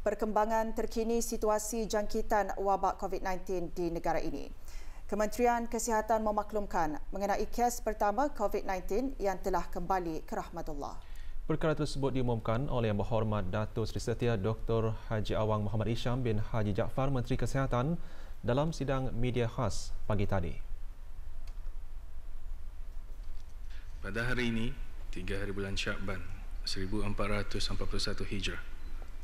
perkembangan terkini situasi jangkitan wabak COVID-19 di negara ini. Kementerian Kesihatan memaklumkan mengenai kes pertama COVID-19 yang telah kembali ke rahmatullah. Perkara tersebut diumumkan oleh Yang Berhormat Datuk Seri Setia Dr. Haji Awang Muhammad Isham bin Haji Jaafar, Menteri Kesihatan, dalam sidang media khas pagi tadi. Pada hari ini, 3 hari bulan Syakban 1441 Hijrah,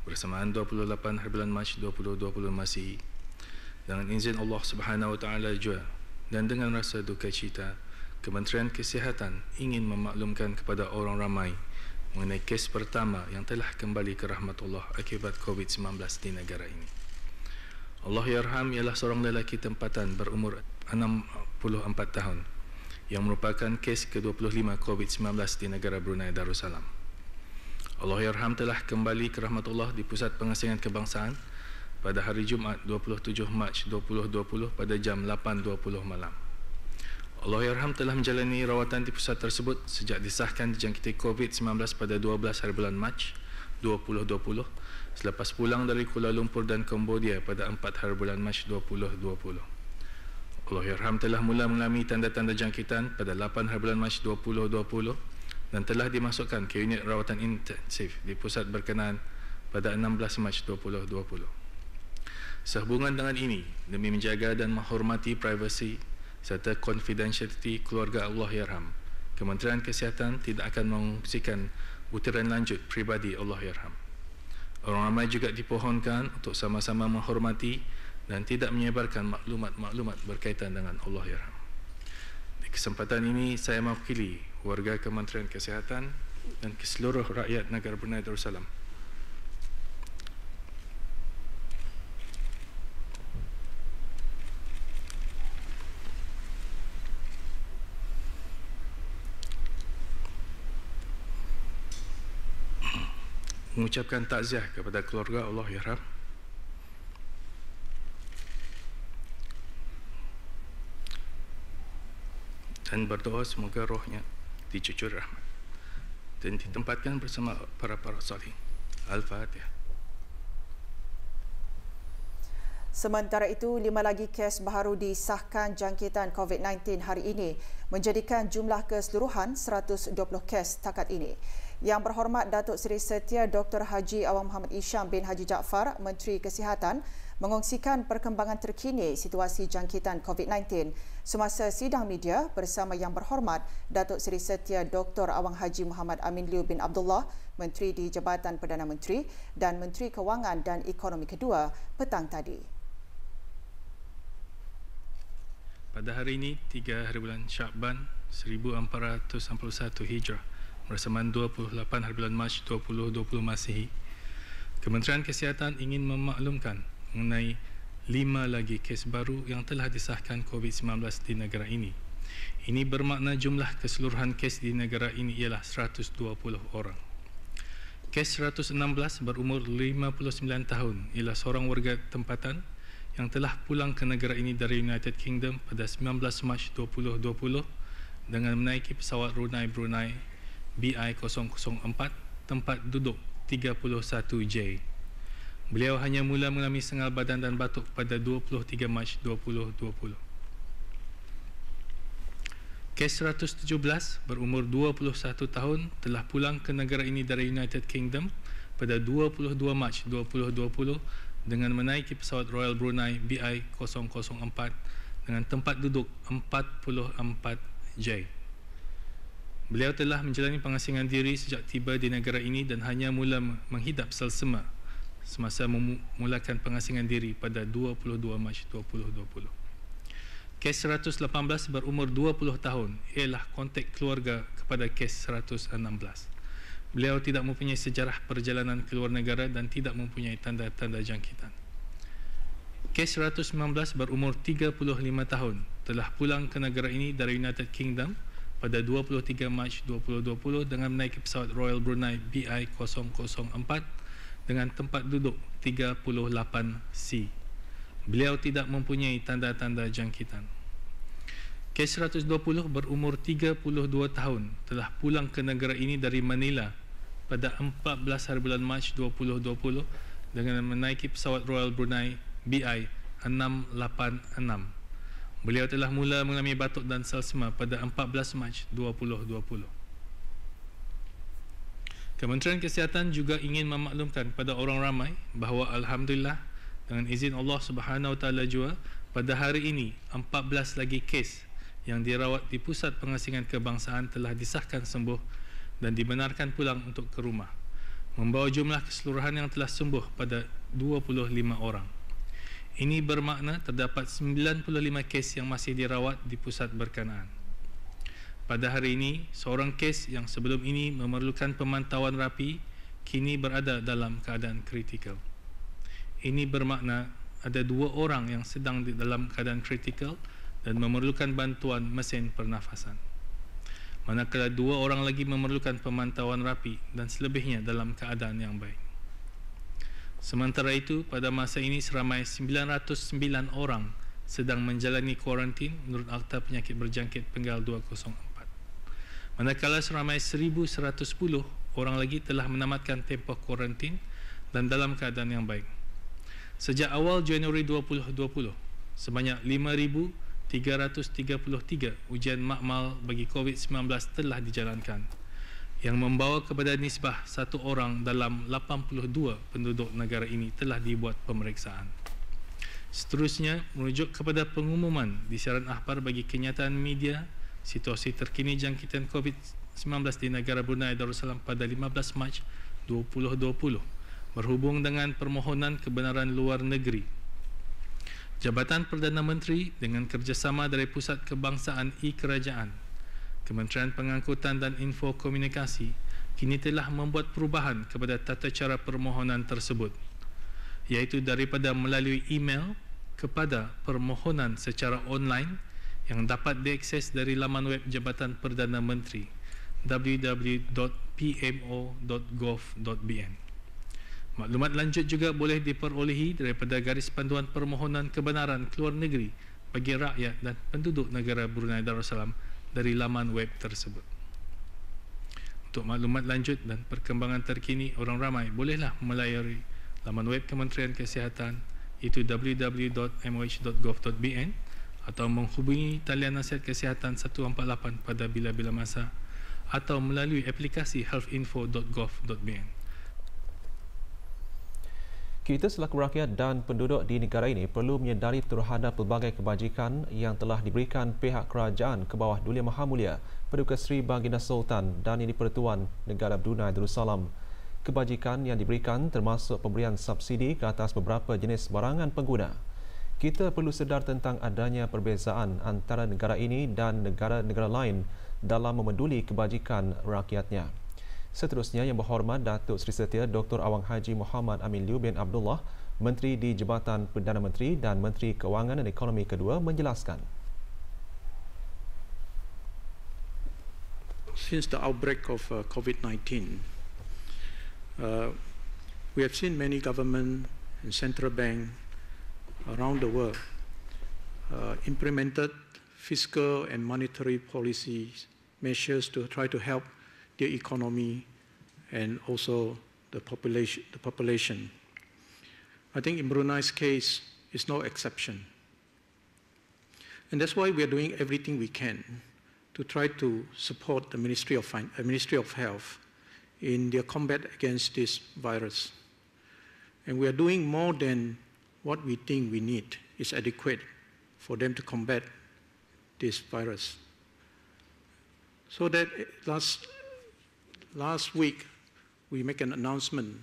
bersamaan 28 hari bulan Mac 2020 Masihi, dengan izin Allah Subhanahu Wa Taala jua dan dengan rasa duka cita, Kementerian Kesihatan ingin memaklumkan kepada orang ramai mengenai kes pertama yang telah kembali ke rahmatullah akibat COVID-19 di negara ini. Allahyarham ialah seorang lelaki tempatan berumur 64 tahun yang merupakan kes ke-25 COVID-19 di negara Brunei Darussalam. Allahyarham telah kembali ke rahmatullah di Pusat Pengasingan Kebangsaan pada hari Jumaat 27 Mac 2020 pada jam 8.20 malam. Allahyarham telah menjalani rawatan di pusat tersebut sejak disahkan dijangkiti COVID-19 pada 12 hari bulan Mac 2020 selepas pulang dari Kuala Lumpur dan Cambodia pada 4 hari bulan Mac 2020. Allahyarham telah mula mengalami tanda-tanda jangkitan pada 8 hari bulan Mac 2020 dan telah dimasukkan ke unit rawatan intensif di pusat berkenaan pada 16 Mac 2020. Sehubungan dengan ini, demi menjaga dan menghormati privasi serta confidentiality keluarga Allahyarham, Kementerian Kesihatan tidak akan mengungsikan butiran lanjut pribadi Allahyarham. Orang ramai juga dipohonkan untuk sama-sama menghormati dan tidak menyebarkan maklumat-maklumat berkaitan dengan Allahyarham. Di kesempatan ini, saya mewakili warga Kementerian Kesihatan dan keseluruh rakyat negara Brunei Darussalam mengucapkan takziah kepada keluarga Allahyarham dan berdoa semoga rohnya dicucur rahmat dan ditempatkan bersama para salih. Al-Fatihah. Sementara itu, 5 lagi kes baharu disahkan jangkitan COVID-19 hari ini menjadikan jumlah keseluruhan 120 kes setakat ini. Yang Berhormat Datuk Seri Setia Dr. Haji Awang Muhammad Isham bin Haji Jaafar, Menteri Kesihatan, mengongsikan perkembangan terkini situasi jangkitan COVID-19 semasa sidang media bersama Yang Berhormat Datuk Seri Setia Dr. Awang Haji Muhammad Amin Liu bin Abdullah, Menteri di Jabatan Perdana Menteri dan Menteri Kewangan dan Ekonomi kedua petang tadi. Pada hari ini, 3 hari bulan Syakban 1441 Hijrah, bersamaan 28 hari bulan Mac 2020 Masihi, Kementerian Kesihatan ingin memaklumkan mengenai 5 lagi kes baru yang telah disahkan COVID-19 di negara ini. Ini bermakna jumlah keseluruhan kes di negara ini ialah 120 orang. Kes 116 berumur 59 tahun ialah seorang warga tempatan yang telah pulang ke negara ini dari United Kingdom pada 19 Mac 2020 dengan menaiki pesawat Brunei BI-004 tempat duduk 31J. Beliau hanya mula mengalami sengal badan dan batuk pada 23 Mac 2020. Kes 117 berumur 21 tahun telah pulang ke negara ini dari United Kingdom pada 22 Mac 2020 dengan menaiki pesawat Royal Brunei BI-004 dengan tempat duduk 44J. Beliau telah menjalani pengasingan diri sejak tiba di negara ini dan hanya mula menghidap selsema semasa memulakan pengasingan diri pada 22 Mac 2020. Kes 118 berumur 20 tahun ialah kontak keluarga kepada kes 116. Beliau tidak mempunyai sejarah perjalanan ke luar negara dan tidak mempunyai tanda-tanda jangkitan. Kes 119 berumur 35 tahun telah pulang ke negara ini dari United Kingdom pada 23 Mac 2020 dengan menaiki pesawat Royal Brunei BI-004 dengan tempat duduk 38C. Beliau tidak mempunyai tanda-tanda jangkitan. Kes 120 berumur 32 tahun telah pulang ke negara ini dari Manila pada 14 hari bulan Mac 2020 dengan menaiki pesawat Royal Brunei BI 686. Beliau telah mula mengalami batuk dan selsema pada 14 Mac 2020. Kementerian Kesihatan juga ingin memaklumkan kepada orang ramai bahawa alhamdulillah dengan izin Allah Subhanahu Wa Taala juga pada hari ini 14 lagi kes yang dirawat di Pusat Pengasingan Kebangsaan telah disahkan sembuh dan dibenarkan pulang untuk ke rumah, membawa jumlah keseluruhan yang telah sembuh pada 25 orang. Ini bermakna terdapat 95 kes yang masih dirawat di pusat berkenaan. Pada hari ini, seorang kes yang sebelum ini memerlukan pemantauan rapi kini berada dalam keadaan kritikal. Ini bermakna ada 2 orang yang sedang di dalam keadaan kritikal dan memerlukan bantuan mesin pernafasan. Manakala 2 orang lagi memerlukan pemantauan rapi dan selebihnya dalam keadaan yang baik. Sementara itu, pada masa ini seramai 909 orang sedang menjalani kuarantin menurut Akta Penyakit Berjangkit Penggal 204. Manakala seramai 1,110 orang lagi telah menamatkan tempoh kuarantin dan dalam keadaan yang baik. Sejak awal Januari 2020, sebanyak 5,333 ujian makmal bagi COVID-19 telah dijalankan, yang membawa kepada nisbah 1 orang dalam 82 penduduk negara ini telah dibuat pemeriksaan. Seterusnya, merujuk kepada pengumuman di siaran akhbar bagi kenyataan media, situasi terkini jangkitan COVID-19 di negara Brunei Darussalam pada 15 Mac 2020 berhubung dengan permohonan kebenaran luar negeri. Jabatan Perdana Menteri dengan kerjasama dari Pusat Kebangsaan I-Kerajaan, Kementerian Pengangkutan dan Info Komunikasi kini telah membuat perubahan kepada tata cara permohonan tersebut, iaitu daripada melalui email kepada permohonan secara online yang dapat diakses dari laman web Jabatan Perdana Menteri www.pmo.gov.bn. Maklumat lanjut juga boleh diperolehi daripada garis panduan permohonan kebenaran keluar negeri bagi rakyat dan penduduk negara Brunei Darussalam dari laman web tersebut. Untuk maklumat lanjut dan perkembangan terkini, orang ramai bolehlah melayari laman web Kementerian Kesihatan iaitu www.moh.gov.bn atau menghubungi talian nasihat kesihatan 148 pada bila-bila masa atau melalui aplikasi healthinfo.gov.bn. Kita selaku rakyat dan penduduk di negara ini perlu menyedari terhadap pelbagai kebajikan yang telah diberikan pihak kerajaan ke bawah Duli Maha Mulia Paduka Seri Baginda Sultan dan Ini Pertuan Negara Brunei Darussalam. Kebajikan yang diberikan termasuk pemberian subsidi ke atas beberapa jenis barangan pengguna. Kita perlu sedar tentang adanya perbezaan antara negara ini dan negara-negara lain dalam memeduli kebajikan rakyatnya. Seterusnya, Yang Berhormat Datuk Seri Setia Dr. Awang Haji Muhammad Amin Liu bin Abdullah, Menteri di Jabatan Perdana Menteri dan Menteri Kewangan dan Ekonomi kedua menjelaskan. Since the outbreak of COVID-19, we have seen many government and central bank around the world implemented fiscal and monetary policy measures to try to help the economy and also the population. I think in Brunei's case, it's no exception. And that's why we are doing everything we can to try to support the Ministry of Health in their combat against this virus. And we are doing more than what we think we need is adequate for them to combat this virus. So that last week, we make an announcement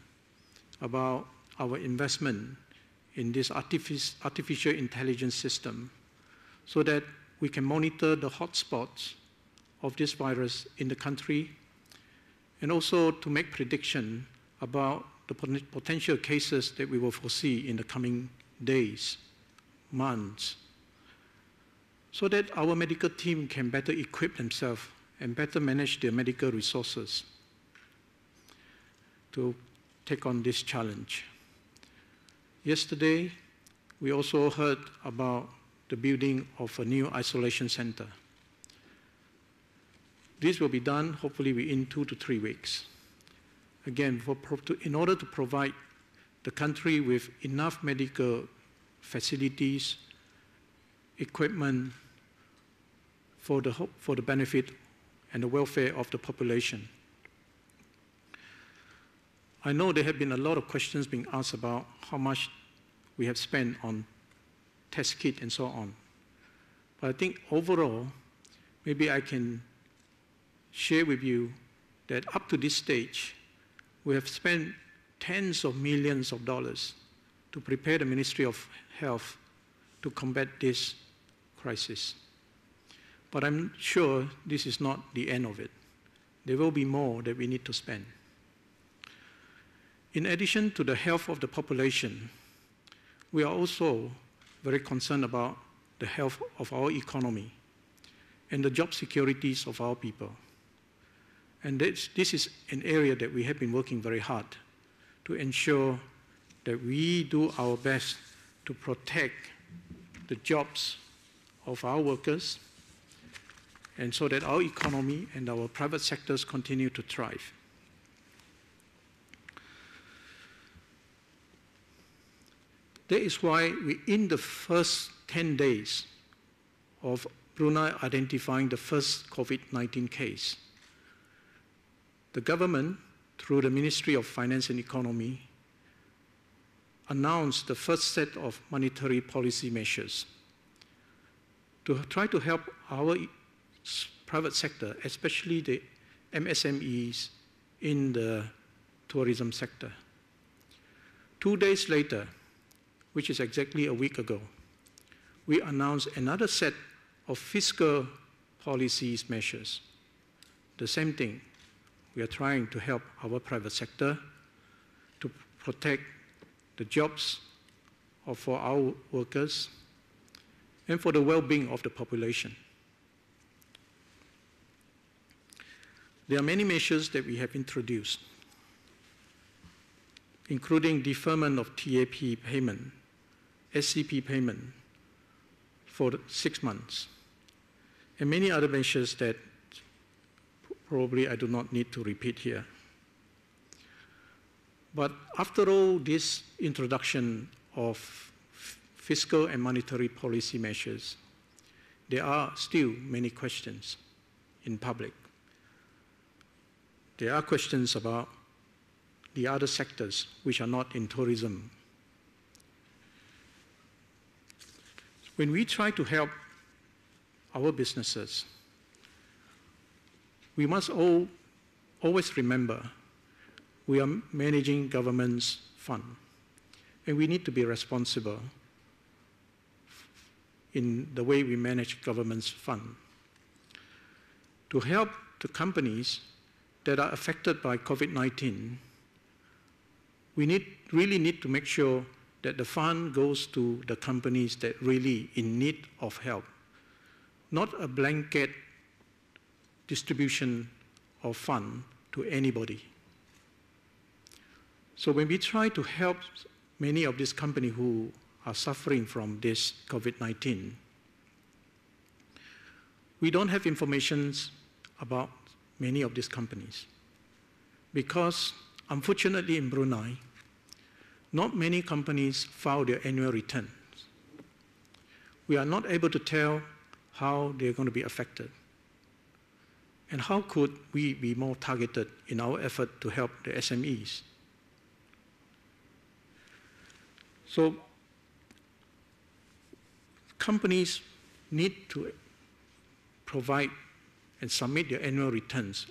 about our investment in this artificial intelligence system so that we can monitor the hotspots of this virus in the country and also to make prediction about the potential cases that we will foresee in the coming days, months, so that our medical team can better equip themselves and better manage their medical resources to take on this challenge. Yesterday, we also heard about the building of a new isolation center. This will be done hopefully within 2 to 3 weeks. Again, in order to provide the country with enough medical facilities, equipment for the benefit and the welfare of the population. I know there have been a lot of questions being asked about how much we have spent on test kit and so on. But I think overall, maybe I can share with you that up to this stage, we have spent tens of millions of dollars to prepare the Ministry of Health to combat this crisis. But I'm sure this is not the end of it. There will be more that we need to spend. In addition to the health of the population, we are also very concerned about the health of our economy and the job securities of our people. And this is an area that we have been working very hard to ensure that we do our best to protect the jobs of our workers and so that our economy and our private sectors continue to thrive. That is why in the first 10 days of Brunei identifying the first COVID-19 case, the government, through the Ministry of Finance and Economy, announced the first set of monetary policy measures to try to help our private sector, especially the MSMEs in the tourism sector. 2 days later, which is exactly a week ago, we announced another set of fiscal policies measures. The same thing, we are trying to help our private sector to protect the jobs for our workers and for the well-being of the population. There are many measures that we have introduced, including deferment of TAP payment, SCP payment for 6 months, and many other measures that probably I do not need to repeat here. But after all this introduction of fiscal and monetary policy measures, there are still many questions in public. There are questions about the other sectors which are not in tourism. When we try to help our businesses, we must always remember we are managing government's fund, and we need to be responsible in the way we manage government's fund. To help the companies that are affected by COVID-19, we really need to make sure that the fund goes to the companies that really in need of help, not a blanket distribution of fund to anybody. So when we try to help many of these companies who are suffering from this COVID-19, we don't have information about many of these companies because, unfortunately, in Brunei, not many companies file their annual returns. We are not able to tell how they're going to be affected. And how could we be more targeted in our effort to help the SMEs? So companies need to provide and submit their annual returns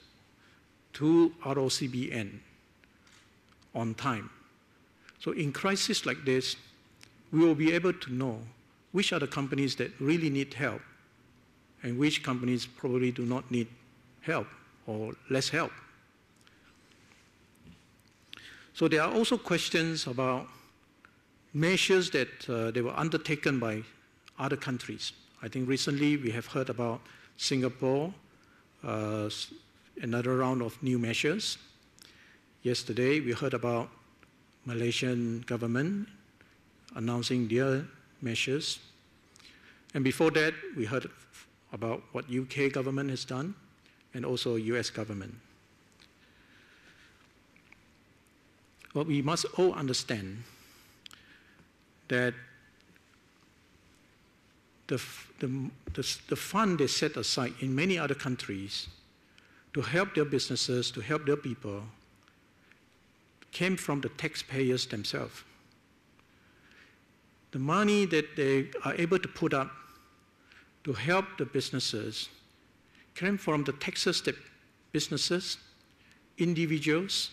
to ROCBN on time. So in crisis like this, we will be able to know which are the companies that really need help and which companies probably do not need help or less help. So there are also questions about measures that they were undertaken by other countries. I think recently we have heard about Singapore, another round of new measures. Yesterday we heard about Malaysian government announcing their measures. And before that, we heard about what UK government has done and also US government. But we must all understand that the fund they set aside in many other countries to help their businesses, to help their people, came from the taxpayers themselves. The money that they are able to put up to help the businesses came from the taxes that businesses, individuals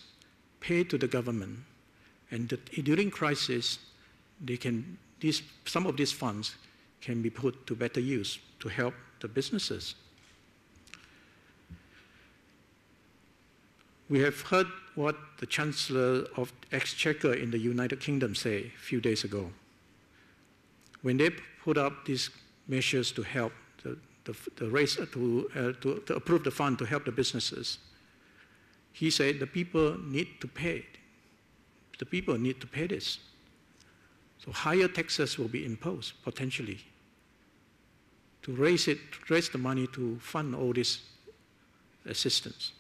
pay to the government. And during crisis, some of these funds can be put to better use to help the businesses. We have heard what the Chancellor of Exchequer in the United Kingdom said a few days ago. When they put up these measures to help to approve the fund to help the businesses, he said the people need to pay. The people need to pay this. So higher taxes will be imposed potentially to raise the money to fund all this assistance.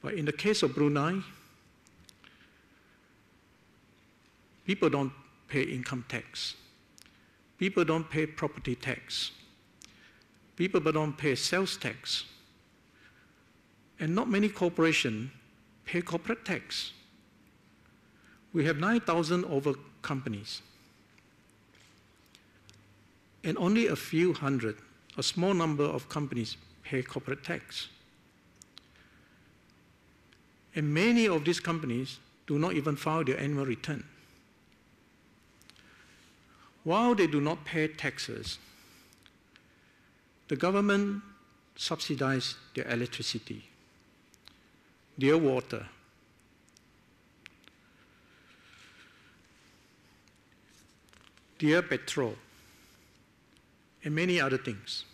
But in the case of Brunei, people don't pay income tax. People don't pay property tax. People don't pay sales tax. And not many corporations pay corporate tax. We have 9,000 over companies. And only a few hundred, a small number of companies pay corporate tax. And many of these companies do not even file their annual return. While they do not pay taxes, the government subsidizes their electricity, their water, their petrol, and many other things.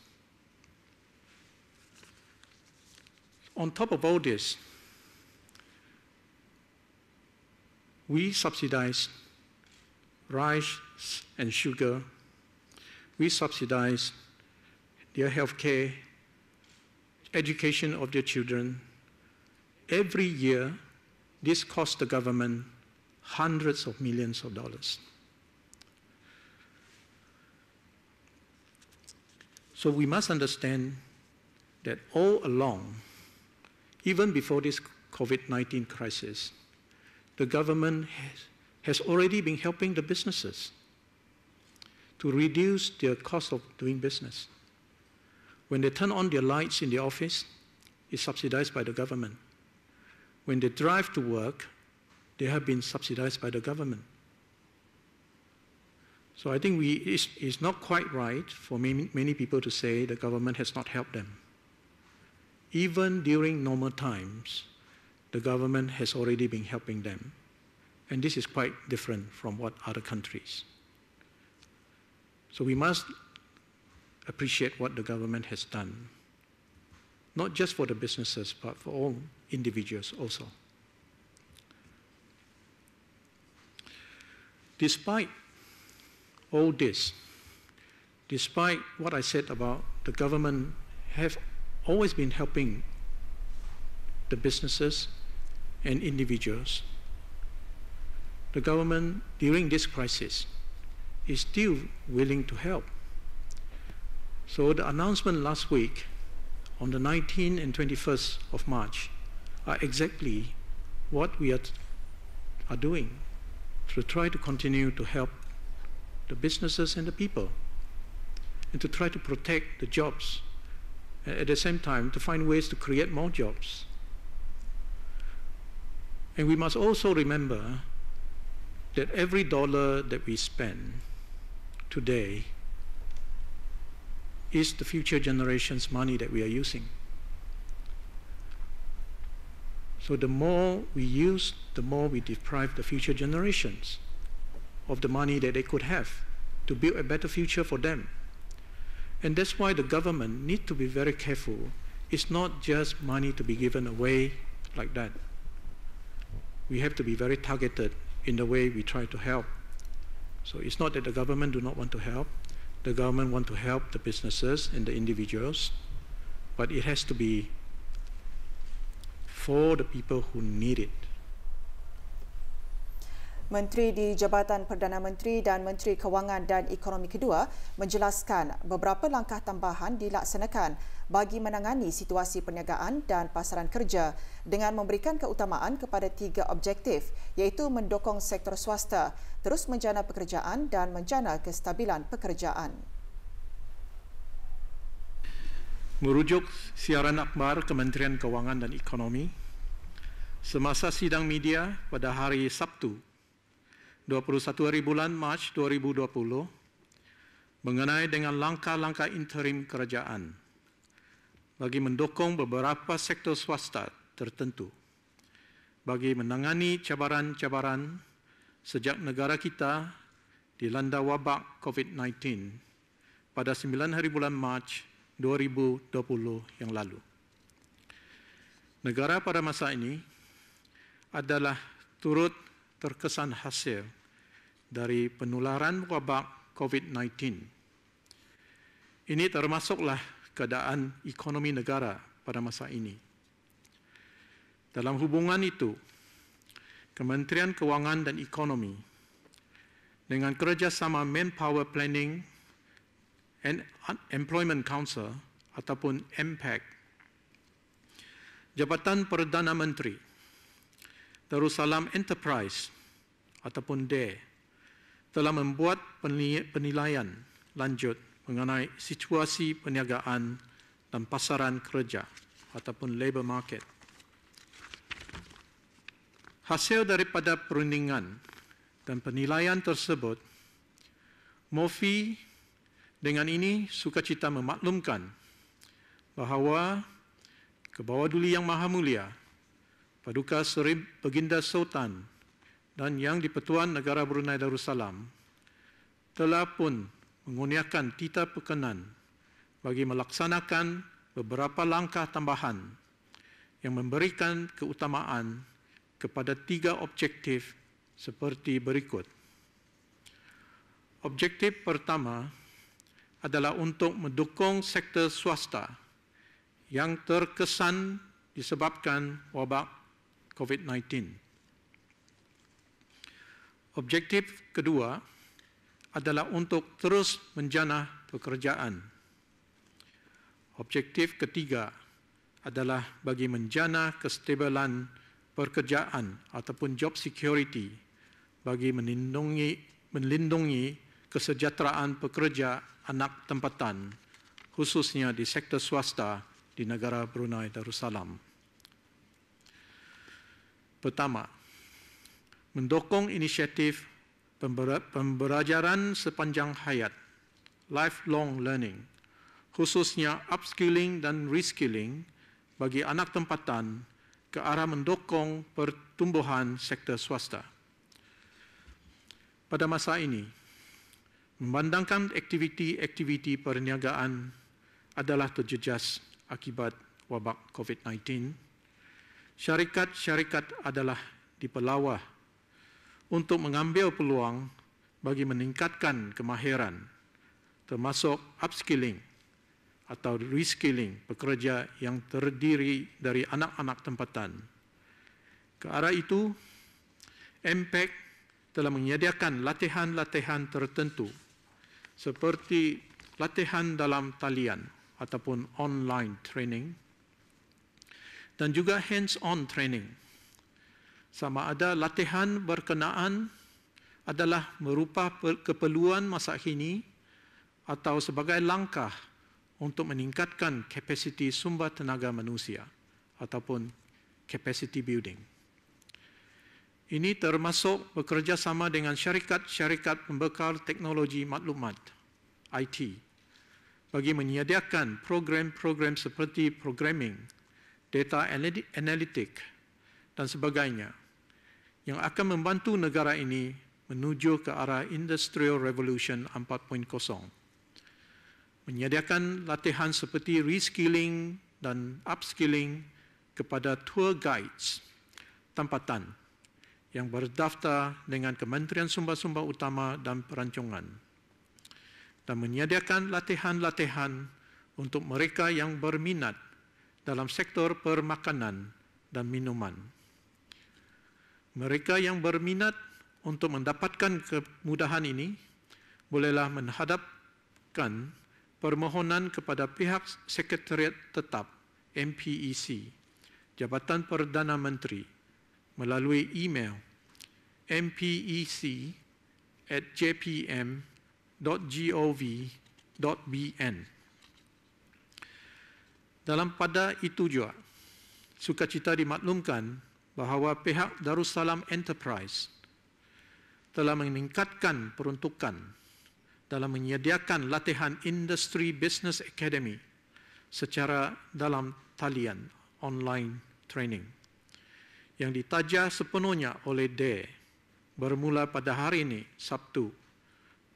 On top of all this, we subsidize rice and sugar. We subsidize their health care, education of their children. Every year, this costs the government hundreds of millions of dollars. So we must understand that all along, even before this COVID-19 crisis, the government has already been helping the businesses to reduce their cost of doing business. When they turn on their lights in the office, it's subsidized by the government. When they drive to work, they have been subsidized by the government. So I think it's not quite right for many people to say the government has not helped them. Even during normal times, the government has already been helping them. And this is quite different from what other countries. So we must appreciate what the government has done, not just for the businesses, but for all individuals also. Despite all this, despite what I said about the government have always been helping the businesses and individuals, the government during this crisis is still willing to help. So the announcement last week on the 19th and 21st of March are exactly what we are doing to try to continue to help the businesses and the people, and to try to protect the jobs, and at the same time to find ways to create more jobs. And we must also remember that every dollar that we spend today is the future generation's money that we are using. So the more we use, the more we deprive the future generations of the money that they could have to build a better future for them. And that's why the government needs to be very careful. It's not just money to be given away like that. We have to be very targeted in the way we try to help. So it's not that the government do not want to help. The government wants to help the businesses and the individuals, but it has to be for the people who need it. Menteri di Jabatan Perdana Menteri dan Menteri Kewangan dan Ekonomi kedua menjelaskan beberapa langkah tambahan dilaksanakan bagi menangani situasi perniagaan dan pasaran kerja dengan memberikan keutamaan kepada 3 objektif iaitu mendukung sektor swasta, terus menjana pekerjaan dan menjana kestabilan pekerjaan. Merujuk siaran akhbar Kementerian Kewangan dan Ekonomi, semasa sidang media pada hari Sabtu 21 hari bulan Mac 2020 mengenai dengan langkah-langkah interim kerajaan bagi mendukung beberapa sektor swasta tertentu bagi menangani cabaran-cabaran sejak negara kita dilanda wabak COVID-19 pada 9 hari bulan Mac 2020 yang lalu. Negara pada masa ini adalah turut terkesan hasil dari penularan wabak COVID-19. Ini termasuklah keadaan ekonomi negara pada masa ini. Dalam hubungan itu, Kementerian Kewangan dan Ekonomi dengan kerjasama Manpower Planning and Employment Council ataupun MPEC, Jabatan Perdana Menteri, Darussalam Enterprise ataupun DER telah membuat penilaian lanjut mengenai situasi perniagaan dan pasaran kerja ataupun labour market. Hasil daripada perundingan dan penilaian tersebut, MOFI dengan ini sukacita memaklumkan bahawa Kebawah Duli Yang Maha Mulia, Paduka Seri Baginda Sultan dan Yang di-Pertuan Negara Brunei Darussalam telah pun mengurniakan tita perkenan bagi melaksanakan beberapa langkah tambahan yang memberikan keutamaan kepada 3 objektif seperti berikut. Objektif pertama adalah untuk mendukung sektor swasta yang terkesan disebabkan wabak COVID-19. Objektif kedua adalah untuk terus menjana pekerjaan. Objektif ketiga adalah bagi menjana kestabilan pekerjaan ataupun job security bagi melindungi kesejahteraan pekerja anak tempatan, khususnya di sektor swasta di negara Brunei Darussalam. Pertama, mendukung inisiatif pembelajaran sepanjang hayat, lifelong learning, khususnya upskilling dan reskilling bagi anak tempatan ke arah mendukung pertumbuhan sektor swasta. Pada masa ini, memandangkan aktiviti-aktiviti perniagaan adalah terjejas akibat wabak COVID-19, syarikat-syarikat adalah dipelawah untuk mengambil peluang bagi meningkatkan kemahiran, termasuk upskilling atau reskilling pekerja yang terdiri dari anak-anak tempatan. Ke arah itu, MPEC telah menyediakan latihan-latihan tertentu seperti latihan dalam talian ataupun online training dan juga hands-on training. Sama ada latihan berkenaan adalah merupa keperluan masa kini atau sebagai langkah untuk meningkatkan kapasiti sumber tenaga manusia ataupun capacity building. Ini termasuk bekerjasama dengan syarikat-syarikat pembekal teknologi maklumat IT bagi menyediakan program-program seperti programming, data analitik dan sebagainya yang akan membantu negara ini menuju ke arah Industrial Revolution 4.0. Menyediakan latihan seperti reskilling dan upskilling kepada tour guides tempatan yang berdaftar dengan Kementerian Sumber-Sumber Utama dan Perancangan dan menyediakan latihan-latihan untuk mereka yang berminat dalam sektor permakanan dan minuman. Mereka yang berminat untuk mendapatkan kemudahan ini, bolehlah menghadapkan permohonan kepada pihak Sekretariat Tetap MPEC, Jabatan Perdana Menteri, melalui email mpec@jpm.gov.bn. Dalam pada itu juga, sukacita dimaklumkan bahawa pihak Darussalam Enterprise telah meningkatkan peruntukan dalam menyediakan latihan Industry Business Academy secara dalam talian online training yang ditaja sepenuhnya oleh DARE bermula pada hari ini, Sabtu,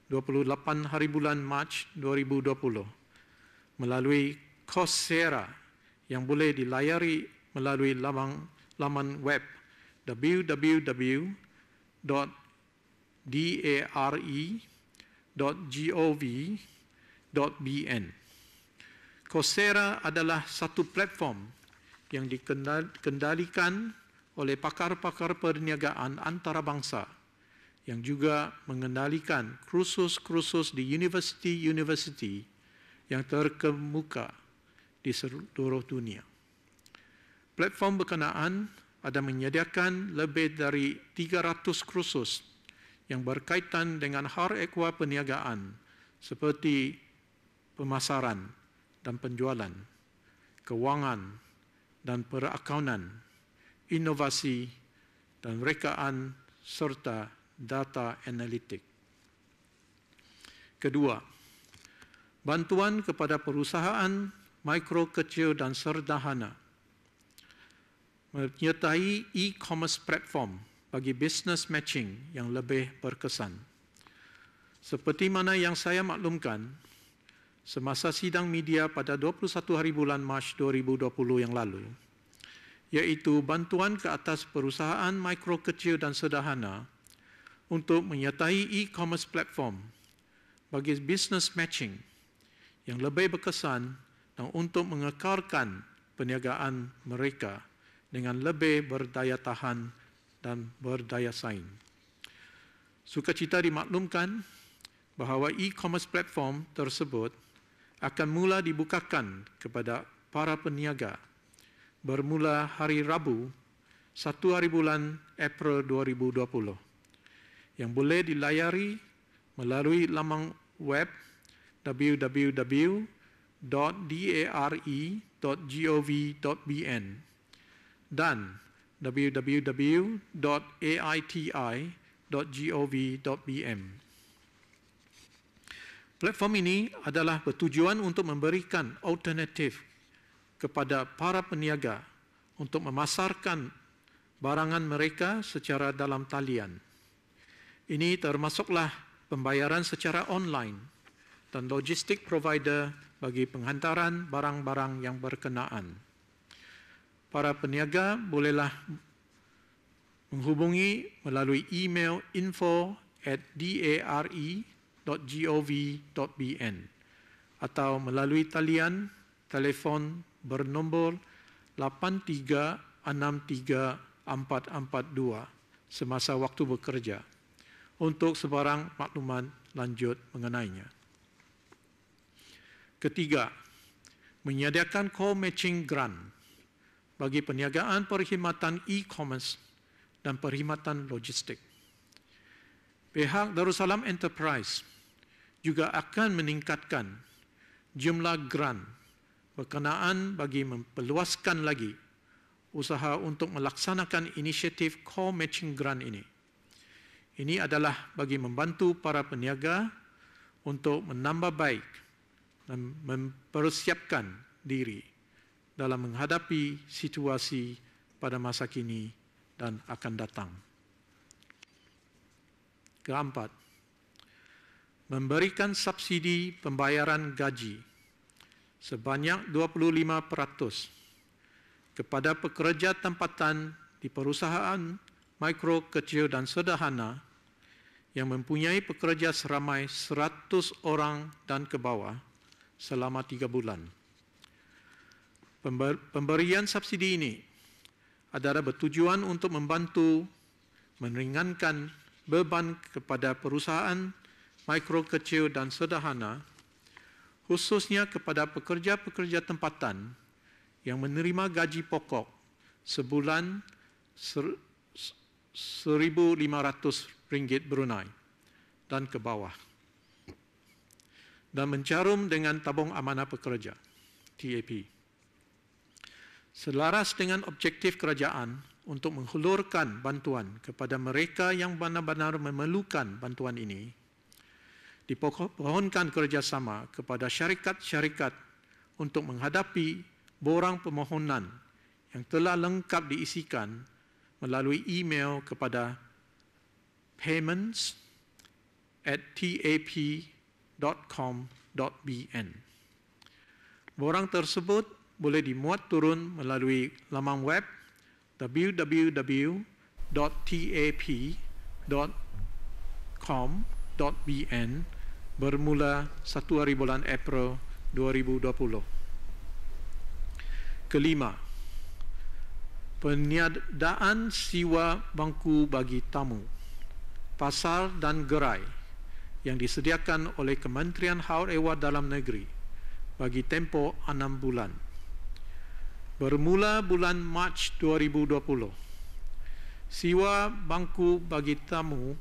28 hari bulan Mac 2020, melalui Coursera yang boleh dilayari melalui laman web www.dare.gov.bn. Coursera adalah satu platform yang dikendalikan oleh pakar-pakar perniagaan antarabangsa yang juga mengendalikan kursus-kursus di universiti-universiti yang terkemuka di seluruh dunia. Platform berkenaan ada menyediakan lebih dari 300 kursus yang berkaitan dengan hal ehwal perniagaan seperti pemasaran dan penjualan, kewangan dan perakaunan, inovasi dan rekaan serta data analitik. Kedua, bantuan kepada perusahaan mikro, kecil dan sederhana menyertai e-commerce platform bagi business matching yang lebih berkesan. Seperti mana yang saya maklumkan, semasa sidang media pada 21 hari bulan Mac 2020 yang lalu, iaitu bantuan ke atas perusahaan mikro, kecil dan sederhana untuk menyertai e-commerce platform bagi business matching yang lebih berkesan dan untuk mengekalkan perniagaan mereka dengan lebih berdaya tahan dan berdaya saing. Sukacita dimaklumkan bahawa e-commerce platform tersebut akan mula dibukakan kepada para peniaga bermula hari Rabu, 1 hari bulan April 2020, yang boleh dilayari melalui laman web www.dare.gov.bn dan www.aiti.gov.bm. Platform ini adalah bertujuan untuk memberikan alternatif kepada para peniaga untuk memasarkan barangan mereka secara dalam talian. Ini termasuklah pembayaran secara online dan logistik provider bagi penghantaran barang-barang yang berkenaan. Para peniaga bolehlah menghubungi melalui email info@dare.gov.bn atau melalui talian telefon bernombor 83634442 semasa waktu bekerja untuk sebarang maklumat lanjut mengenainya. Ketiga, menyediakan co-matching grant bagi perniagaan perkhidmatan e-commerce dan perkhidmatan logistik. Pihak Darussalam Enterprise juga akan meningkatkan jumlah grant berkenaan bagi memperluaskan lagi usaha untuk melaksanakan inisiatif co-matching grant ini. Ini adalah bagi membantu para peniaga untuk menambah baik dan mempersiapkan diri dalam menghadapi situasi pada masa kini dan akan datang. Keempat, memberikan subsidi pembayaran gaji sebanyak 25% kepada pekerja tempatan di perusahaan mikro, kecil dan sederhana yang mempunyai pekerja seramai 100 orang dan ke bawah selama 3 bulan. Pemberian subsidi ini adalah bertujuan untuk membantu meringankan beban kepada perusahaan mikro, kecil dan sederhana, khususnya kepada pekerja-pekerja tempatan yang menerima gaji pokok sebulan RM1,500 Brunei dan ke bawah, dan mencarum dengan tabung amanah pekerja (TAP). Selaras dengan objektif kerajaan untuk menghulurkan bantuan kepada mereka yang benar-benar memerlukan bantuan ini, dipohonkan kerjasama kepada syarikat-syarikat untuk menghadapi borang permohonan yang telah lengkap diisikan melalui email kepada payments@tap.com.bn. Borang tersebut boleh dimuat turun melalui laman web www.tap.com.bn bermula 1 hari bulan April 2020. Kelima, peniadaan sewa bangku bagi tamu, pasar dan gerai yang disediakan oleh Kementerian Hal Ehwal Dalam Negeri bagi tempoh 6 bulan. Bermula bulan Mac 2020, sewa bangku bagi tamu,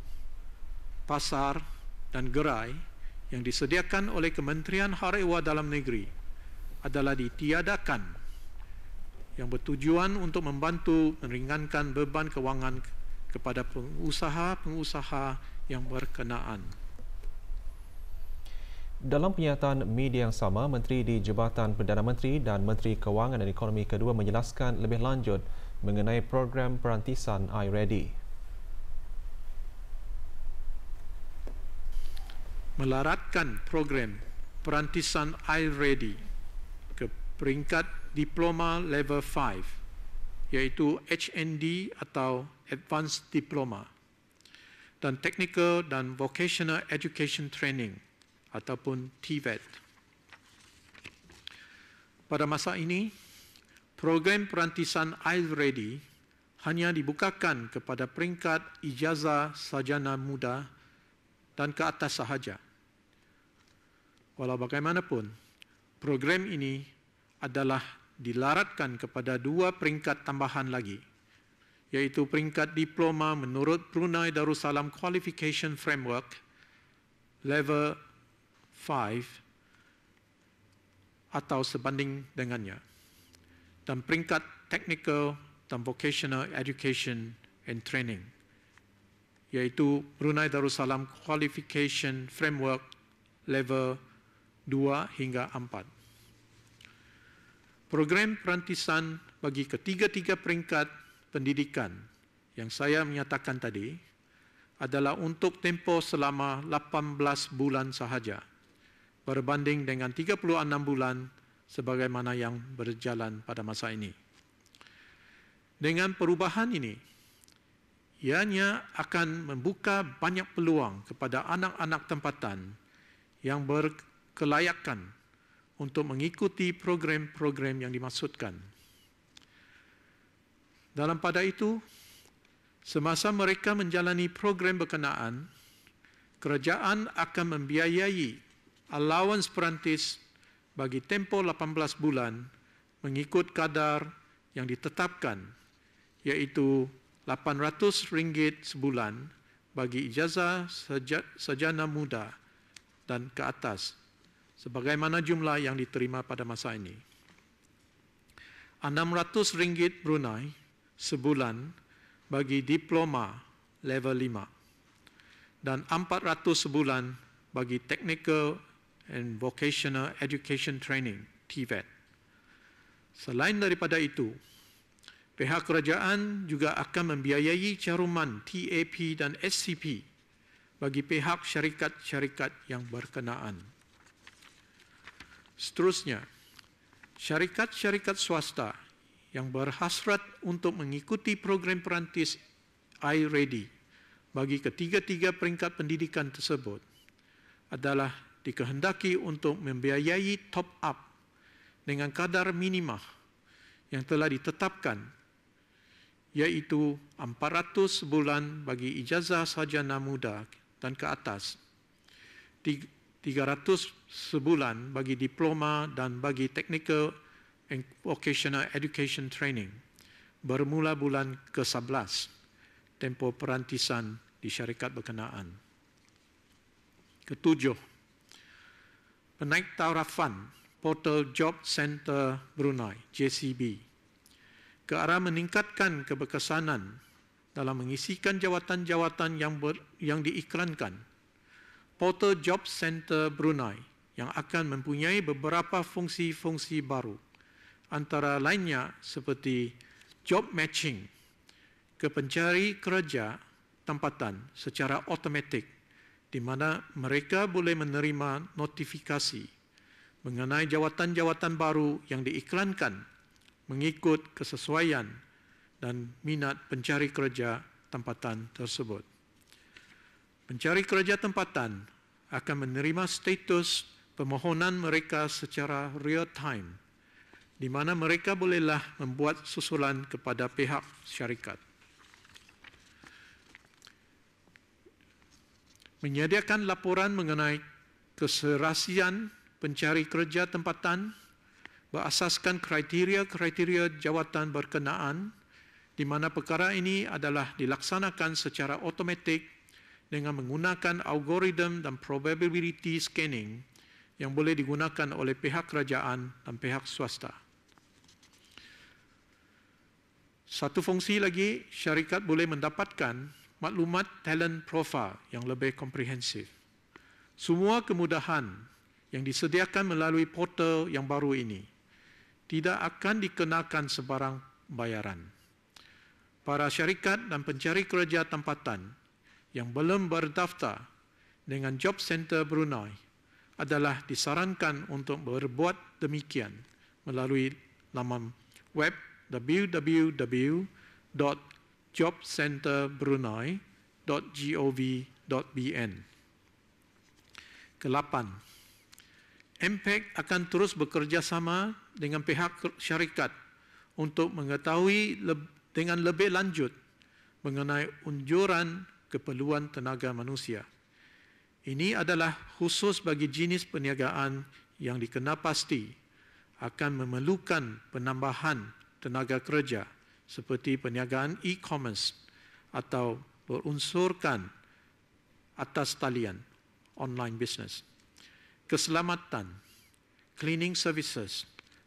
pasar dan gerai yang disediakan oleh Kementerian Hal Ehwal Dalam Negeri adalah ditiadakan, yang bertujuan untuk membantu meringankan beban kewangan kepada pengusaha-pengusaha yang berkenaan. Dalam pernyataan media yang sama, Menteri di Jabatan Perdana Menteri dan Menteri Kewangan dan Ekonomi kedua menjelaskan lebih lanjut mengenai program perantisan iReady. Melaratkan program perantisan iReady ke peringkat Diploma Level 5, iaitu HND atau Advanced Diploma, dan Technical dan Vocational Education Training ataupun TVET. Pada masa ini, program perantisan iReady hanya dibukakan kepada peringkat ijazah sarjana muda dan ke atas sahaja. Walau bagaimanapun, program ini adalah dilaratkan kepada 2 peringkat tambahan lagi, iaitu peringkat diploma menurut Brunei Darussalam Qualification Framework Level 5 atau sebanding dengannya, dan peringkat Technical dan Vocational Education and Training, iaitu Brunei Darussalam Qualification Framework Level 2 hingga 4. Program perantisan bagi ketiga-tiga peringkat pendidikan yang saya menyatakan tadi adalah untuk tempoh selama 18 bulan sahaja, berbanding dengan 36 bulan sebagaimana yang berjalan pada masa ini. Dengan perubahan ini, ianya akan membuka banyak peluang kepada anak-anak tempatan yang berkelayakan untuk mengikuti program-program yang dimaksudkan. Dalam pada itu, semasa mereka menjalani program berkenaan, kerajaan akan membiayai allowance perantis bagi tempoh 18 bulan mengikut kadar yang ditetapkan, iaitu RM800 sebulan bagi ijazah sarjana muda dan ke atas, sebagaimana jumlah yang diterima pada masa ini. RM600 Brunei sebulan bagi diploma level 5 dan RM400 sebulan bagi technical and vocational education training (TVET). Selain daripada itu, pihak kerajaan juga akan membiayai caruman TAP dan SCP bagi pihak syarikat-syarikat yang berkenaan. Seterusnya, syarikat-syarikat swasta yang berhasrat untuk mengikuti program perantis iReady bagi ketiga-tiga peringkat pendidikan tersebut adalah dikehendaki untuk membiayai top up dengan kadar minimah yang telah ditetapkan, iaitu 400 sebulan bagi ijazah sarjana muda dan ke atas, 300 sebulan bagi diploma dan bagi technical and vocational education training bermula bulan ke-11 tempoh perantisan di syarikat berkenaan. Ketujuh, penaiktarafan Portal Job Center Brunei JCB ke arah meningkatkan keberkesanan dalam mengisikan jawatan-jawatan yang diiklankan. Portal Job Center Brunei yang akan mempunyai beberapa fungsi-fungsi baru, antara lainnya seperti job matching ke pencari kerja tempatan secara automatik, di mana mereka boleh menerima notifikasi mengenai jawatan-jawatan baru yang diiklankan mengikut kesesuaian dan minat pencari kerja tempatan tersebut. Pencari kerja tempatan akan menerima status permohonan mereka secara real time, di mana mereka bolehlah membuat susulan kepada pihak syarikat. Menyediakan laporan mengenai keserasian pencari kerja tempatan berasaskan kriteria-kriteria jawatan berkenaan, di mana perkara ini adalah dilaksanakan secara automatik dengan menggunakan algoritma dan probability scanning yang boleh digunakan oleh pihak kerajaan dan pihak swasta. Satu fungsi lagi, syarikat boleh mendapatkan maklumat talent profile yang lebih komprehensif. Semua kemudahan yang disediakan melalui portal yang baru ini tidak akan dikenakan sebarang bayaran. Para syarikat dan pencari kerja tempatan yang belum berdaftar dengan Job Center Brunei adalah disarankan untuk berbuat demikian melalui laman web www.jobcenterbrunei.gov.bn. Ke-8, MPAC akan terus bekerjasama dengan pihak syarikat untuk mengetahui dengan lebih lanjut mengenai unjuran keperluan tenaga manusia. Ini adalah khusus bagi jenis perniagaan yang dikenal pasti akan memerlukan penambahan tenaga kerja seperti perniagaan e-commerce atau berunsurkan atas talian online business, keselamatan, cleaning services,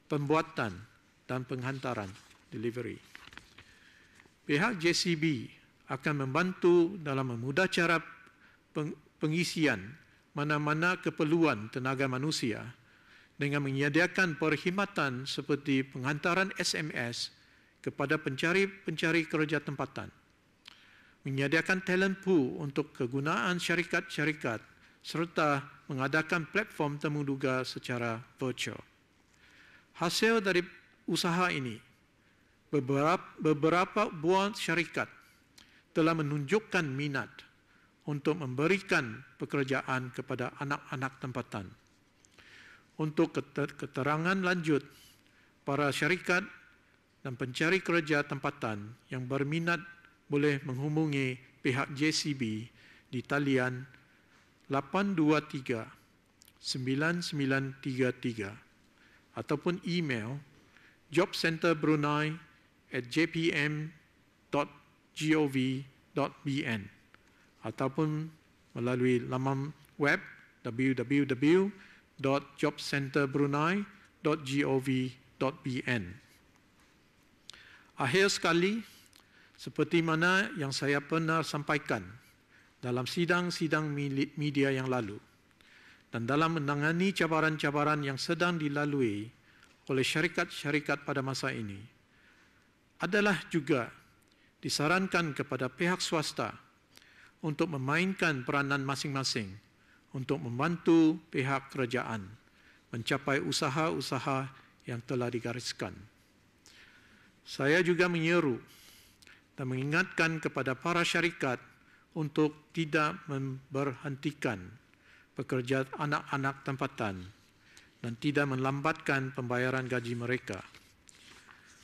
pembuatan dan penghantaran delivery. Pihak JCB akan membantu dalam memudah cara pengisian mana-mana keperluan tenaga manusia dengan menyediakan perkhidmatan seperti penghantaran SMS kepada pencari kerja tempatan, menyediakan talent pool untuk kegunaan syarikat-syarikat serta mengadakan platform temuduga secara virtual. Hasil dari usaha ini, beberapa buah syarikat telah menunjukkan minat untuk memberikan pekerjaan kepada anak-anak tempatan. Untuk keterangan lanjut, para syarikat dan pencari kerja tempatan yang berminat boleh menghubungi pihak JCB di talian 823-9933 ataupun email jobcenterbronai@jpm.gov.bn ataupun melalui laman web www.jobcenterbrunei.gov.bn. Akhir sekali, seperti mana yang saya pernah sampaikan dalam sidang-sidang media yang lalu dan dalam menangani cabaran-cabaran yang sedang dilalui oleh syarikat-syarikat pada masa ini, adalah juga disarankan kepada pihak swasta untuk memainkan peranan masing-masing untuk membantu pihak kerajaan mencapai usaha-usaha yang telah digariskan. Saya juga menyeru dan mengingatkan kepada para syarikat untuk tidak memberhentikan pekerja anak-anak tempatan dan tidak melambatkan pembayaran gaji mereka.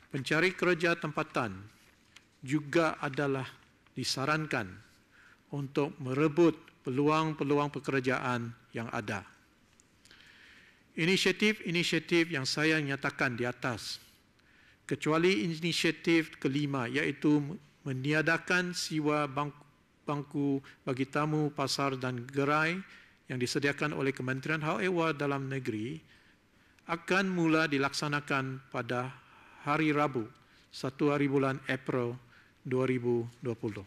Pencari kerja tempatan juga adalah disarankan untuk merebut peluang-peluang pekerjaan yang ada. Inisiatif-inisiatif yang saya nyatakan di atas, kecuali inisiatif kelima, iaitu meniadakan sewa bangku bagi tamu, pasar dan gerai yang disediakan oleh Kementerian Hal Ehwal Dalam Negeri, akan mula dilaksanakan pada hari Rabu, 1 hari bulan April 2020.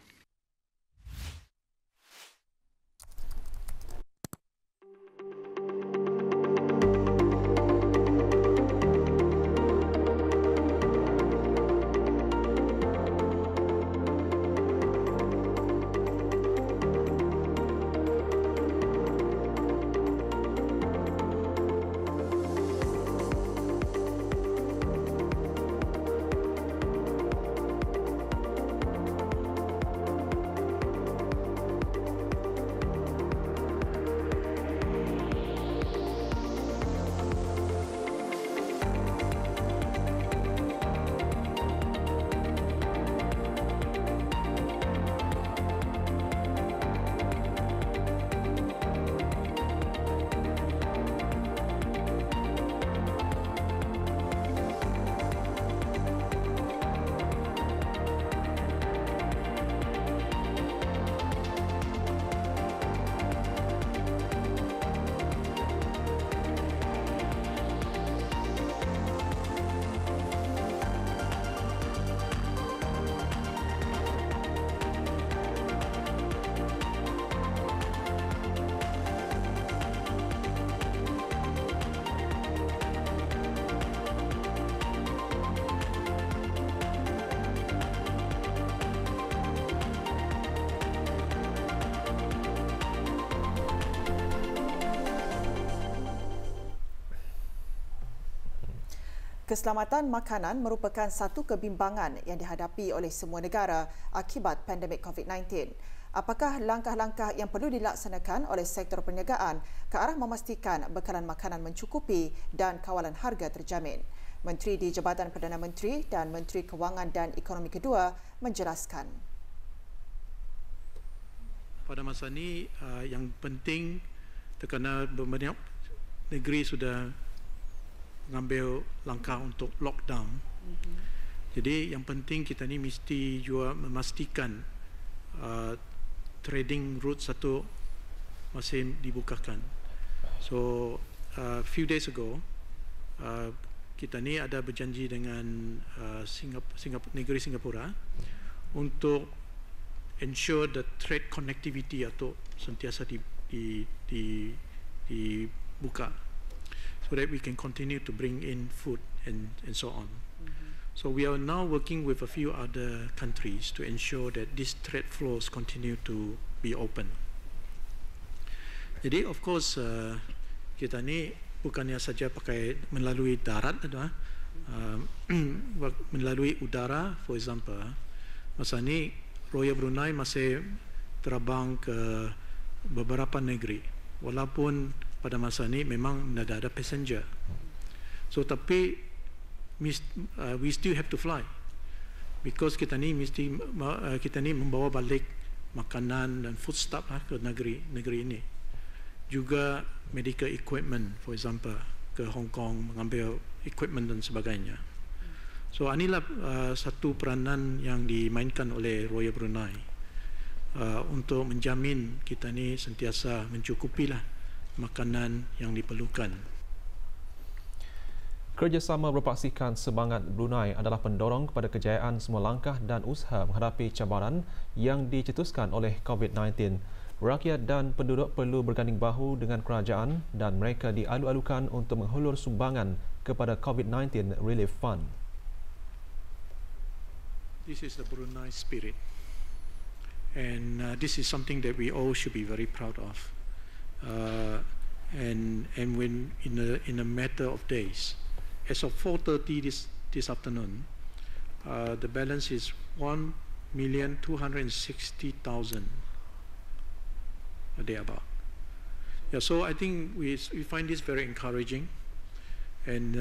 Keselamatan makanan merupakan satu kebimbangan yang dihadapi oleh semua negara akibat pandemik COVID-19. Apakah langkah-langkah yang perlu dilaksanakan oleh sektor perniagaan ke arah memastikan bekalan makanan mencukupi dan kawalan harga terjamin? Menteri di Jabatan Perdana Menteri dan Menteri Kewangan dan Ekonomi Kedua menjelaskan. Pada masa ini yang penting kerana beberapa negeri sudah mengambil langkah untuk lockdown. Jadi yang penting kita ni mesti juga memastikan trading route satu masih dibukakan. So few days ago kita ni ada berjanji dengan negeri Singapura untuk ensure the trade connectivity atau sentiasa dibuka, so that we can continue to bring in food and so on. So we are now working with a few other countries to ensure that these trade flows continue to be open. Jadi of course kita ni bukannya saja pakai melalui darat, melalui udara, for example. Masa ni Royal Brunei masih terbang ke beberapa negeri, walaupun pada masa ni memang ada passenger. So tapi we still have to fly because kita ni membawa balik makanan dan foodstuff ke negeri ini. Juga medical equipment, for example, ke Hong Kong mengambil equipment dan sebagainya. So inilah satu peranan yang dimainkan oleh Royal Brunei untuk menjamin kita ni sentiasa mencukupilah makanan yang diperlukan. Kerjasama berpaksikan semangat Brunei adalah pendorong kepada kejayaan semua langkah dan usaha menghadapi cabaran yang dicetuskan oleh COVID-19. Rakyat dan penduduk perlu berganding bahu dengan kerajaan dan mereka dialu-alukan untuk menghulur sumbangan kepada COVID-19 Relief Fund. This is the Brunei spirit, and this is something that we all should be very proud of. And when in a matter of days, as of 4:30 this afternoon, the balance is 1,260,000 a day about. Yeah, so I think we find this very encouraging, and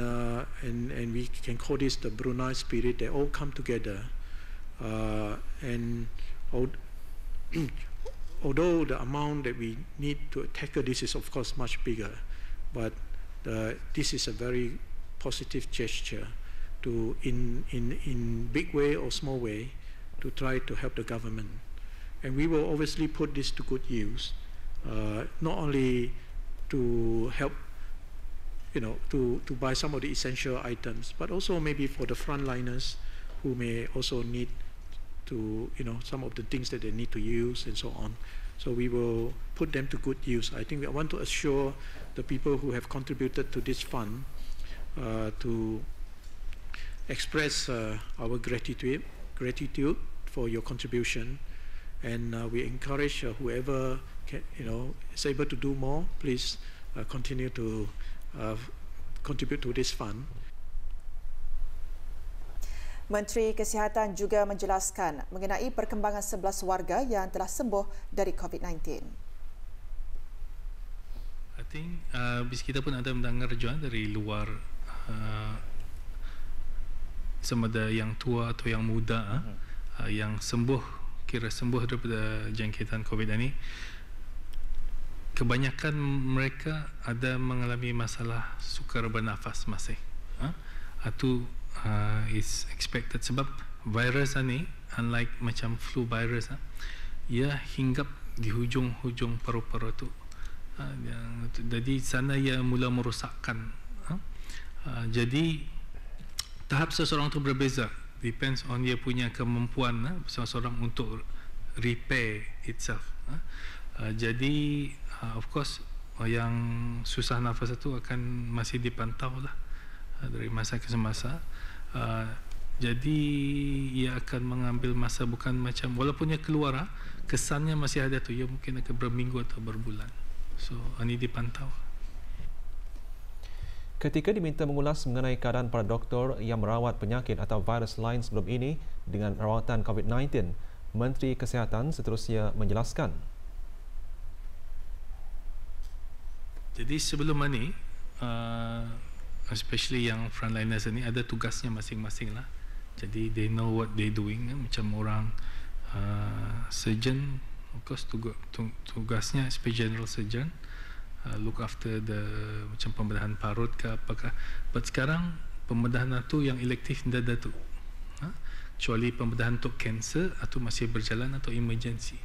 we can call this the Brunei spirit. They all come together And although the amount that we need to tackle this is of course much bigger, but this is a very positive gesture to, in big way or small way, to try to help the government. And we will obviously put this to good use, not only to help, to buy some of the essential items, but also maybe for the frontliners who may also need to, some of the things that they need to use and so on. So we will put them to good use. I think we want to assure the people who have contributed to this fund to express our gratitude for your contribution, and we encourage whoever is able to do more, please continue to contribute to this fund. Menteri Kesihatan juga menjelaskan mengenai perkembangan 11 warga yang telah sembuh dari COVID-19. I think kita pun ada mendengar juga dari luar, sama ada yang tua atau yang muda yang kira sembuh daripada jangkitan COVID ini. Kebanyakan mereka ada mengalami masalah sukar bernafas masih. Itu is expected sebab virus ini, unlike macam flu virus, ia hinggap di hujung-hujung paru-paru tu. Jadi sana ia mula merosakkan. Jadi tahap seseorang tu berbeza, depends on dia punya kemampuan seseorang untuk repair itself. Jadi of course yang susah nafas itu akan masih dipantau lah dari masa ke semasa. Jadi ia akan mengambil masa, bukan macam walaupun ia keluar kesannya masih ada tu, ia mungkin akan berminggu atau berbulan. So ini dipantau. Ketika diminta mengulas mengenai keadaan para doktor yang merawat penyakit atau virus lain sebelum ini dengan rawatan COVID-19, Menteri Kesihatan seterusnya menjelaskan. Jadi sebelum ini, especially yang frontliners ini ada tugasnya masing-masing lah. Jadi they know what they doing. Macam orang surgeon, of course tugasnya sebagai general surgeon, look after the macam pembedahan parut ke apakah. But sekarang pembedahan itu yang elektif tidak ada tu. Kecuali pembedahan untuk kanser atau masih berjalan atau emergency.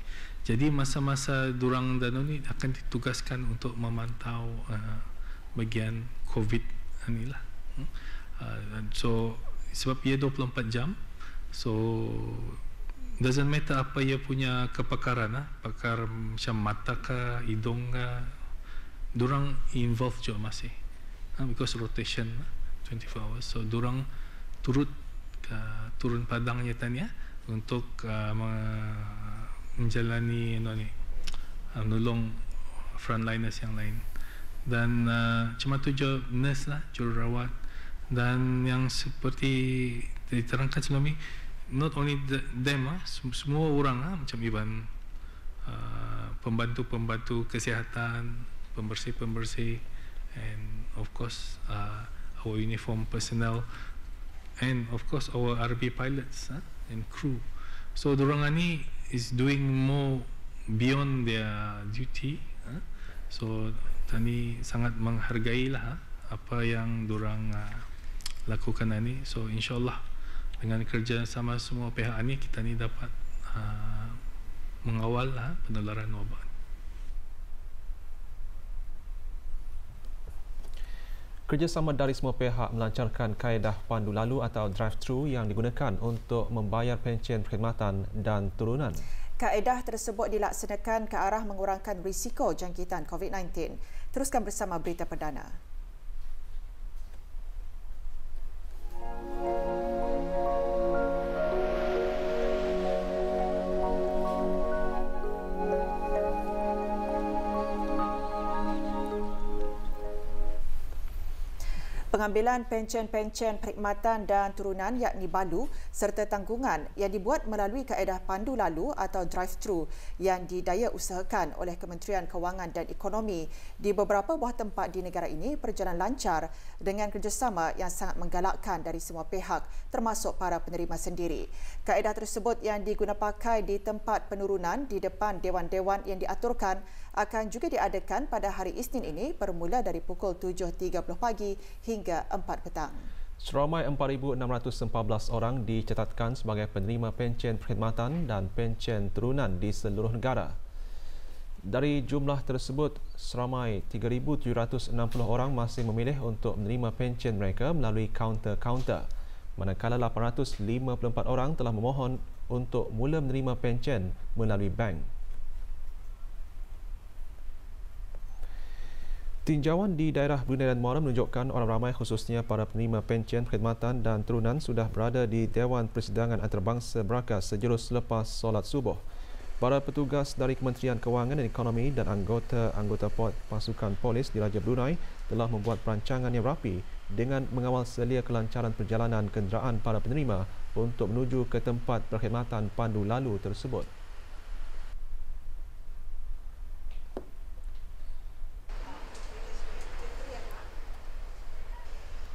Jadi masa-masa durang dan ini akan ditugaskan untuk memantau bagian COVID inilah. So sebab ia 24 jam, so doesn't matter apa ia punya kepakaran, pakar macam mata ke, hidung ke, durang involved juga masih, because rotation 24 hours. So durang turun padangnya tanya untuk menjalani menolong frontliners yang lain. Dan cuma tu je nurse lah, jururawat. Dan yang seperti diterangkan sebelum ni, not only them, semua orang macam even pembantu-pembantu kesihatan, pembersih-pembersih, and of course our uniform personnel, and of course our RB pilots and crew. So dorang ni is doing more beyond their duty. So tadi sangat menghargai lah apa yang dorang lakukan ini. So insyaAllah dengan kerja sama semua pihak ini, kita ni dapat mengawal penularan wabak. Kerjasama dari semua pihak melancarkan kaedah pandu lalu atau drive-thru yang digunakan untuk membayar pencen perkhidmatan dan turunan. Kaedah tersebut dilaksanakan ke arah mengurangkan risiko jangkitan COVID-19. Teruskan bersama berita perdana. Pengambilan pencen-pencen perkhidmatan dan turunan yakni balu serta tanggungan yang dibuat melalui kaedah pandu lalu atau drive-thru yang didaya usahakan oleh Kementerian Kewangan dan Ekonomi di beberapa buah tempat di negara ini berjalan lancar dengan kerjasama yang sangat menggalakkan dari semua pihak termasuk para penerima sendiri. Kaedah tersebut yang digunapakai di tempat penurunan di depan dewan-dewan yang diaturkan akan juga diadakan pada hari Isnin ini bermula dari pukul 7.30 pagi hingga 4 petang. Seramai 4,614 orang dicatatkan sebagai penerima pencen perkhidmatan dan pencen turunan di seluruh negara. Dari jumlah tersebut, seramai 3,760 orang masih memilih untuk menerima pencen mereka melalui kaunter-kaunter, manakala 854 orang telah memohon untuk mula menerima pencen melalui bank. Tinjauan di daerah Brunei dan Muara menunjukkan orang ramai khususnya para penerima pencen perkhidmatan dan turunan sudah berada di Dewan Persidangan Antarabangsa Berakas sejurus selepas solat subuh. Para petugas dari Kementerian Kewangan dan Ekonomi dan anggota pasukan polis di Raja Brunei telah membuat perancangan yang rapi dengan mengawal selia kelancaran perjalanan kenderaan para penerima untuk menuju ke tempat perkhidmatan pandu lalu tersebut.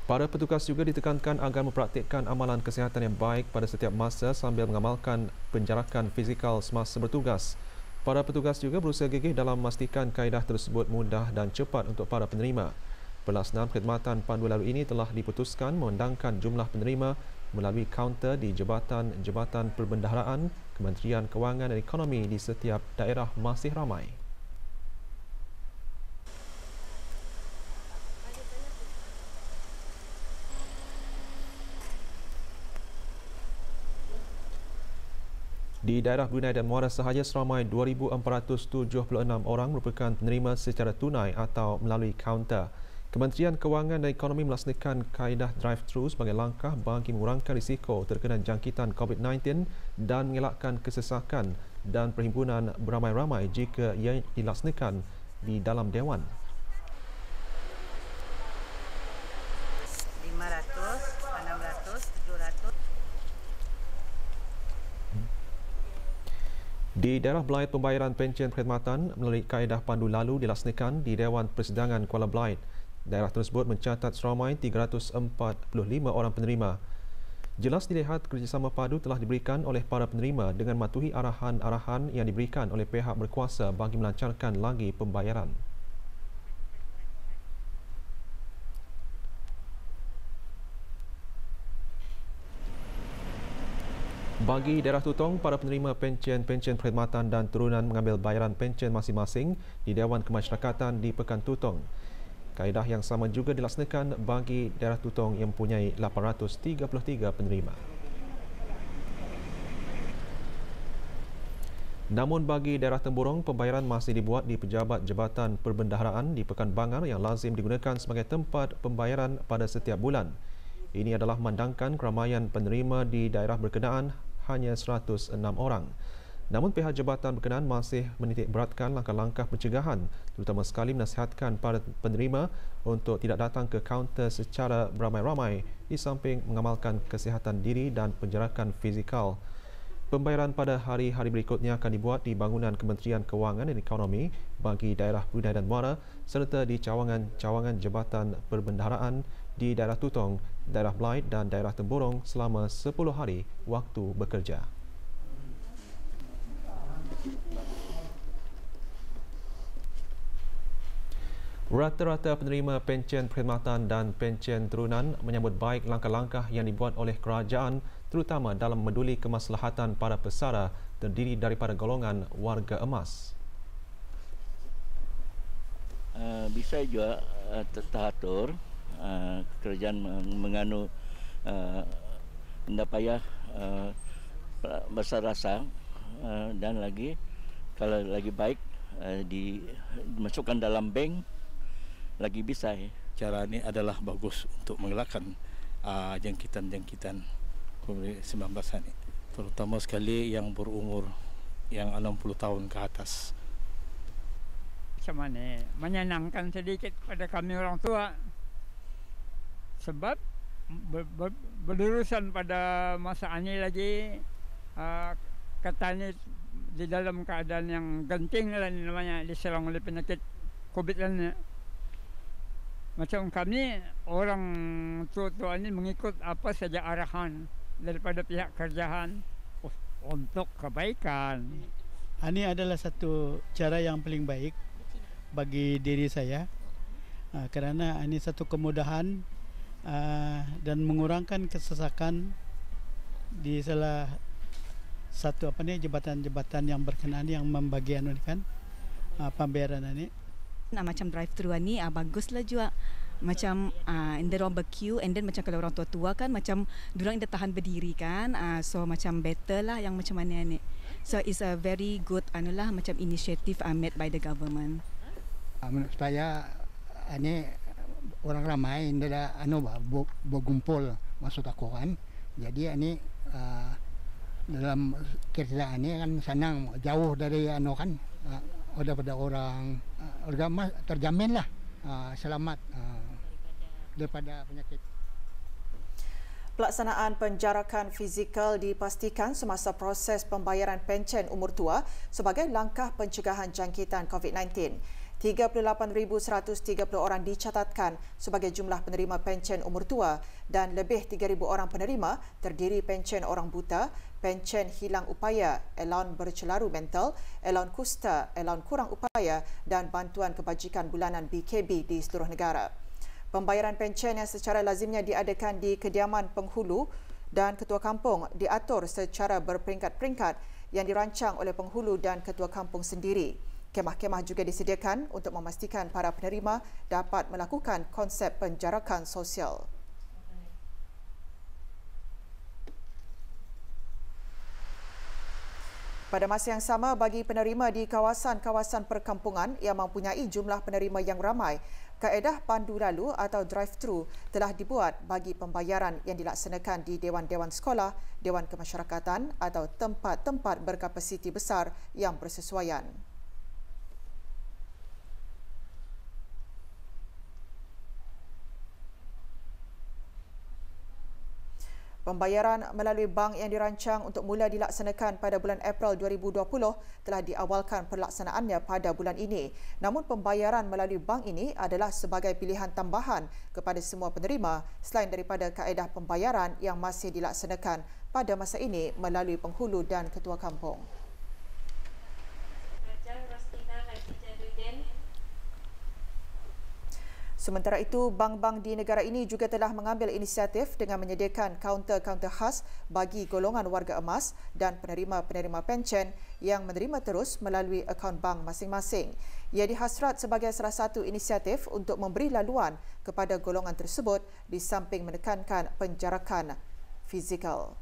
Para petugas juga ditekankan agar mempraktikkan amalan kesihatan yang baik pada setiap masa sambil mengamalkan penjarakan fizikal semasa bertugas. Para petugas juga berusaha gigih dalam memastikan kaedah tersebut mudah dan cepat untuk para penerima. Pelaksanaan perkhidmatan pandu lalu ini telah diputuskan mengundangkan jumlah penerima melalui kaunter di jabatan-jabatan perbendaharaan, Kementerian Kewangan dan Ekonomi di setiap daerah masih ramai. Di daerah Brunei dan Muara sahaja seramai 2,476 orang merupakan penerima secara tunai atau melalui kaunter. Kementerian Kewangan dan Ekonomi melaksanakan kaedah drive-thru sebagai langkah bagi mengurangkan risiko terkena jangkitan COVID-19 dan mengelakkan kesesakan dan perhimpunan beramai-ramai jika ia dilaksanakan di dalam dewan. 500, 600, 700. Di daerah Belait, pembayaran pencen perkhidmatan melalui kaedah pandu lalu dilaksanakan di Dewan Persidangan Kuala Belait. Daerah tersebut mencatat seramai 345 orang penerima. Jelas dilihat kerjasama padu telah diberikan oleh para penerima dengan mematuhi arahan-arahan yang diberikan oleh pihak berkuasa bagi melancarkan lagi pembayaran. Bagi daerah Tutong, para penerima pencen perkhidmatan dan turunan mengambil bayaran pencen masing-masing di Dewan Kemasyarakatan di Pekan Tutong. Kaedah yang sama juga dilaksanakan bagi daerah Tutong yang mempunyai 833 penerima. Namun bagi daerah Temburong, pembayaran masih dibuat di pejabat Jabatan Perbendaharaan di Pekan Bangar yang lazim digunakan sebagai tempat pembayaran pada setiap bulan. Ini adalah memandangkan keramaian penerima di daerah berkenaan hanya 106 orang. Namun pihak jabatan berkenaan masih menitik beratkan langkah-langkah pencegahan, terutama sekali menasihatkan para penerima untuk tidak datang ke kaunter secara beramai-ramai di samping mengamalkan kesihatan diri dan penjarakan fizikal. Pembayaran pada hari-hari berikutnya akan dibuat di bangunan Kementerian Kewangan dan Ekonomi bagi daerah Brunei dan Muara serta di cawangan-cawangan Jabatan Perbendaharaan di daerah Tutong, daerah Belait dan daerah Temburong selama 10 hari waktu bekerja. Rata-rata penerima pencen perkhidmatan dan pencen turunan menyambut baik langkah-langkah yang dibuat oleh kerajaan terutama dalam memeduli kemaslahatan para pesara terdiri daripada golongan warga emas. Bisa juga teratur kerajaan menganu tidak payah besar rasa dan lagi kalau lagi baik dimasukkan dalam bank lagi bisa. Cara ini adalah bagus untuk mengelakkan jangkitan-jangkitan COVID-19 ini, terutama sekali yang berumur yang 60 tahun ke atas. Macam mana? Menyenangkan sedikit pada kami orang tua. sebab berurusan pada masa ini lagi katanya di dalam keadaan yang genting lah namanya, diserang oleh penyakit COVID lah. Macam kami orang tua-tua ini mengikut apa saja arahan daripada pihak kerajaan untuk kebaikan. Ini adalah satu cara yang paling baik bagi diri saya kerana ini satu kemudahan dan mengurangkan kesesakan di salah satu jabatan-jabatan yang berkenaan yang membagi pembayaran ini. Macam drive-thru ni baguslah juga. Macam orang berqueue and then macam kalau orang tua-tua kan macam diorang dah tahan berdiri kan. So macam better lah yang macam mana ni. So it's a very good macam initiative made by the government. Menurut saya ini orang ramai dah berkumpul maksud aku kan. Jadi ini dalam kerja ini kan senang jauh dari kan daripada orang terjaminlah selamat daripada penyakit. Pelaksanaan penjarakan fizikal dipastikan semasa proses pembayaran pencen umur tua sebagai langkah pencegahan jangkitan COVID-19. 38,130 orang dicatatkan sebagai jumlah penerima pencen umur tua dan lebih 3,000 orang penerima terdiri pencen orang buta, pencen hilang upaya, elaun bercelaru mental, elaun kusta, elaun kurang upaya dan bantuan kebajikan bulanan BKB di seluruh negara. Pembayaran pencen yang secara lazimnya diadakan di kediaman penghulu dan ketua kampung diatur secara berperingkat-peringkat yang dirancang oleh penghulu dan ketua kampung sendiri. Kemah-kemah juga disediakan untuk memastikan para penerima dapat melakukan konsep penjarakan sosial. Pada masa yang sama, bagi penerima di kawasan-kawasan perkampungan yang mempunyai jumlah penerima yang ramai, kaedah pandu lalu atau drive-thru telah dibuat bagi pembayaran yang dilaksanakan di dewan-dewan sekolah, dewan kemasyarakatan atau tempat-tempat berkapasiti besar yang bersesuaian. Pembayaran melalui bank yang dirancang untuk mula dilaksanakan pada bulan April 2020 telah diawalkan pelaksanaannya pada bulan ini. Namun pembayaran melalui bank ini adalah sebagai pilihan tambahan kepada semua penerima selain daripada kaedah pembayaran yang masih dilaksanakan pada masa ini melalui penghulu dan ketua kampung. Sementara itu, bank-bank di negara ini juga telah mengambil inisiatif dengan menyediakan kaunter-kaunter khas bagi golongan warga emas dan penerima-penerima pencen yang menerima terus melalui akaun bank masing-masing. Ia dihasrat sebagai salah satu inisiatif untuk memberi laluan kepada golongan tersebut di samping menekankan penjarakan fizikal.